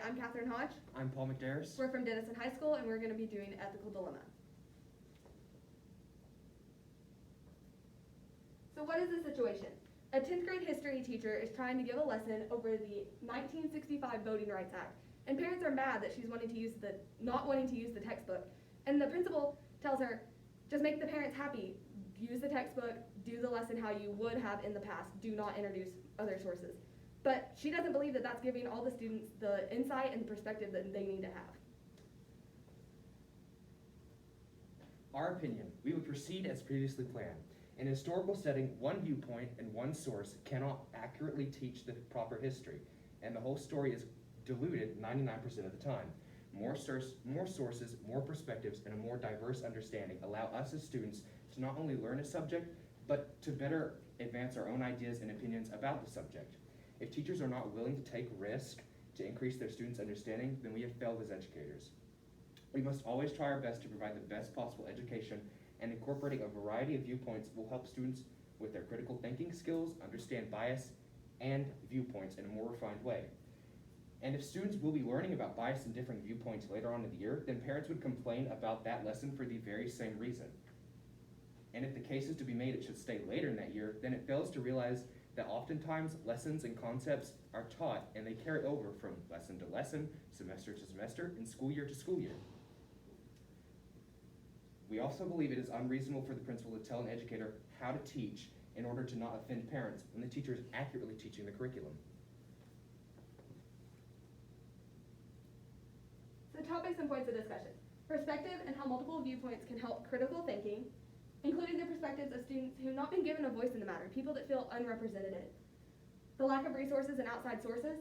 I'm Katherine Hodge. I'm Paul Mcdaris. We're from Denison High School, and we're going to be doing Ethical Dilemma. So what is the situation? A 10th grade history teacher is trying to give a lesson over the 1965 Voting Rights Act, and parents are mad that she's not wanting to use the textbook. And the principal tells her, just make the parents happy. Use the textbook, do the lesson how you would have in the past. Do not introduce other sources. But she doesn't believe that that's giving all the students the insight and perspective that they need to have. Our opinion, we would proceed as previously planned. In a historical setting, one viewpoint and one source cannot accurately teach the proper history, and the whole story is diluted 99% of the time. More sources, more perspectives, and a more diverse understanding allow us as students to not only learn a subject, but to better advance our own ideas and opinions about the subject. If teachers are not willing to take risk to increase their students' understanding, then we have failed as educators. We must always try our best to provide the best possible education, and incorporating a variety of viewpoints will help students with their critical thinking skills, understand bias and viewpoints in a more refined way. And if students will be learning about bias and differing viewpoints later on in the year, then parents would complain about that lesson for the very same reason. And if the case is to be made it should stay later in that year, then it fails to realize that oftentimes lessons and concepts are taught and they carry over from lesson to lesson, semester to semester, and school year to school year. We also believe it is unreasonable for the principal to tell an educator how to teach in order to not offend parents when the teacher is accurately teaching the curriculum. So topics and points of discussion. Perspective and how multiple viewpoints can help critical thinking, including the perspectives of students who have not been given a voice in the matter, people that feel unrepresented. The lack of resources and outside sources,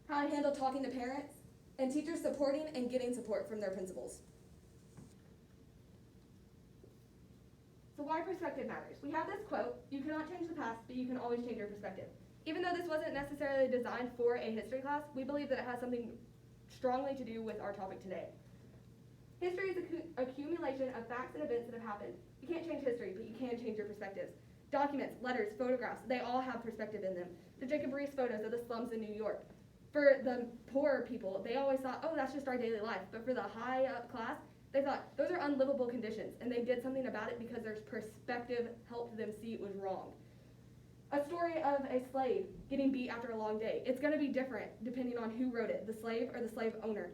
how to handle talking to parents, and teachers supporting and getting support from their principals. So why perspective matters? We have this quote, you cannot change the past, but you can always change your perspective. Even though this wasn't necessarily designed for a history class, we believe that it has something strongly to do with our topic today. History is an accumulation of facts and events that have happened. You can't change history, but you can change your perspectives. Documents, letters, photographs, they all have perspective in them. The Jacob Riis photos of the slums in New York. For the poorer people, they always thought, oh, that's just our daily life. But for the high up class, they thought those are unlivable conditions, and they did something about it because their perspective helped them see it was wrong. A story of a slave getting beat after a long day. It's going to be different depending on who wrote it, the slave or the slave owner.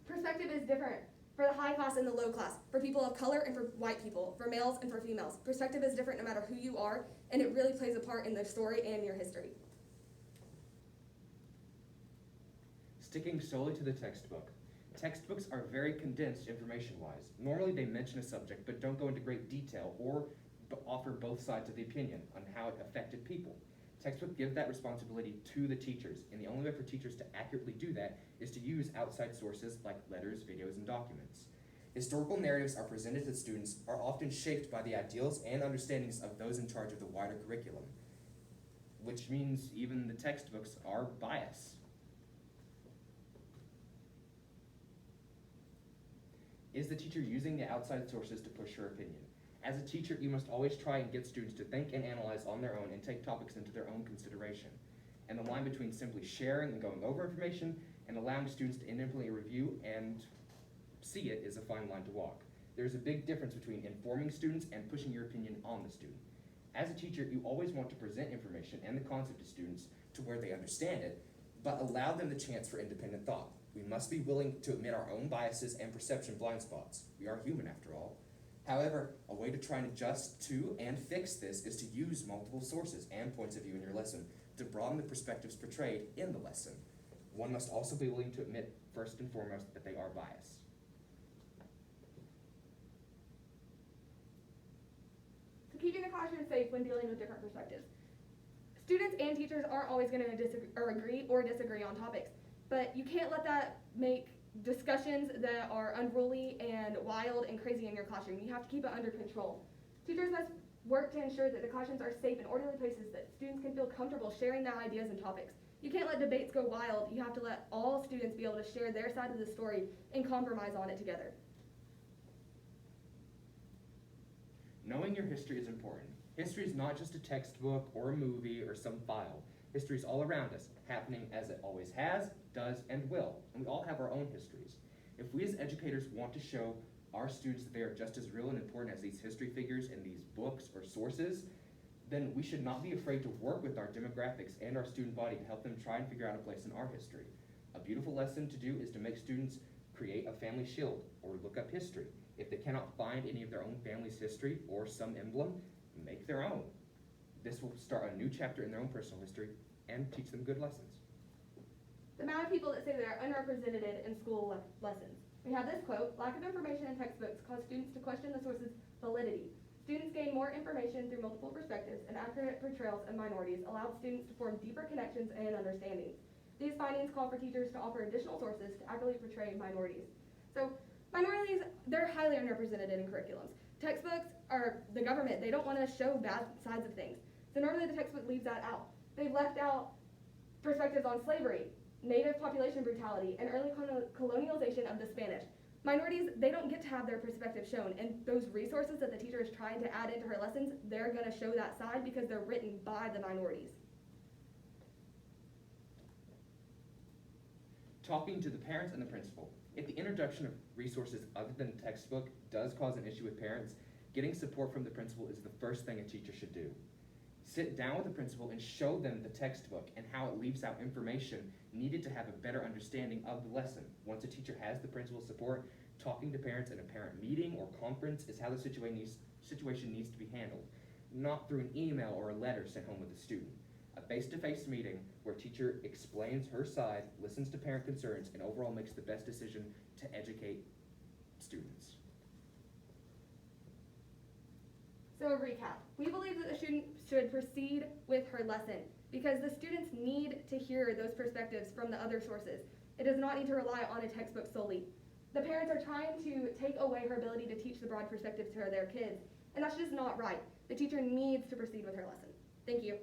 Perspective is different for the high class and the low class, for people of color and for white people, for males and for females. Perspective is different no matter who you are, and it really plays a part in the story and your history. Sticking solely to the textbook. Textbooks are very condensed information-wise. Normally they mention a subject but don't go into great detail or offer both sides of the opinion on how it affected people. Textbooks give that responsibility to the teachers, and the only way for teachers to accurately do that is to use outside sources like letters, videos, and documents. Historical narratives are presented to students are often shaped by the ideals and understandings of those in charge of the wider curriculum, which means even the textbooks are biased. Is the teacher using the outside sources to push her opinion? As a teacher, you must always try and get students to think and analyze on their own and take topics into their own consideration. And the line between simply sharing and going over information and allowing students to independently review and see it is a fine line to walk. There's a big difference between informing students and pushing your opinion on the student. As a teacher, you always want to present information and the concept to students to where they understand it, but allow them the chance for independent thought. We must be willing to admit our own biases and perception blind spots. We are human after all. However, a way to try and adjust to and fix this is to use multiple sources and points of view in your lesson to broaden the perspectives portrayed in the lesson. One must also be willing to admit, first and foremost, that they are biased. So keeping the classroom safe when dealing with different perspectives. Students and teachers aren't always going to agree or disagree on topics, but you can't let that make discussions that are unruly and wild and crazy in your classroom. You have to keep it under control. Teachers must work to ensure that the classrooms are safe and orderly places that students can feel comfortable sharing their ideas and topics. You can't let debates go wild. You have to let all students be able to share their side of the story and compromise on it together. Knowing your history is important. History is not just a textbook or a movie or some file. History is all around us, happening as it always has, does, and will, and we all have our own histories. If we as educators want to show our students that they are just as real and important as these history figures in these books or sources, then we should not be afraid to work with our demographics and our student body to help them try and figure out a place in our history. A beautiful lesson to do is to make students create a family shield or look up history. If they cannot find any of their own family's history or some emblem, make their own. This will start a new chapter in their own personal history and teach them good lessons. The amount of people that say they are unrepresented in school lessons. We have this quote: lack of information in textbooks cause students to question the source's validity. Students gain more information through multiple perspectives, and accurate portrayals of minorities allow students to form deeper connections and understandings. These findings call for teachers to offer additional sources to accurately portray minorities. So minorities, they're highly underrepresented in curriculums. Textbooks are the government, they don't want to show bad sides of things. So normally the textbook leaves that out. They've left out perspectives on slavery, native population brutality, and early colonialization of the Spanish. Minorities, they don't get to have their perspective shown, and those resources that the teacher is trying to add into her lessons, they're going to show that side because they're written by the minorities. Talking to the parents and the principal. If the introduction of resources other than textbook does cause an issue with parents, getting support from the principal is the first thing a teacher should do. Sit down with the principal and show them the textbook and how it leaves out information needed to have a better understanding of the lesson. Once a teacher has the principal's support, talking to parents in a parent meeting or conference is how the situation needs to be handled, not through an email or a letter sent home with the student. A face-to-face meeting where teacher explains her side, listens to parent concerns, and overall makes the best decision to educate students. So a recap, we believe that the student should proceed with her lesson because the students need to hear those perspectives from the other sources. It does not need to rely on a textbook solely. The parents are trying to take away her ability to teach the broad perspectives to their kids, and that's just not right. The teacher needs to proceed with her lesson. Thank you.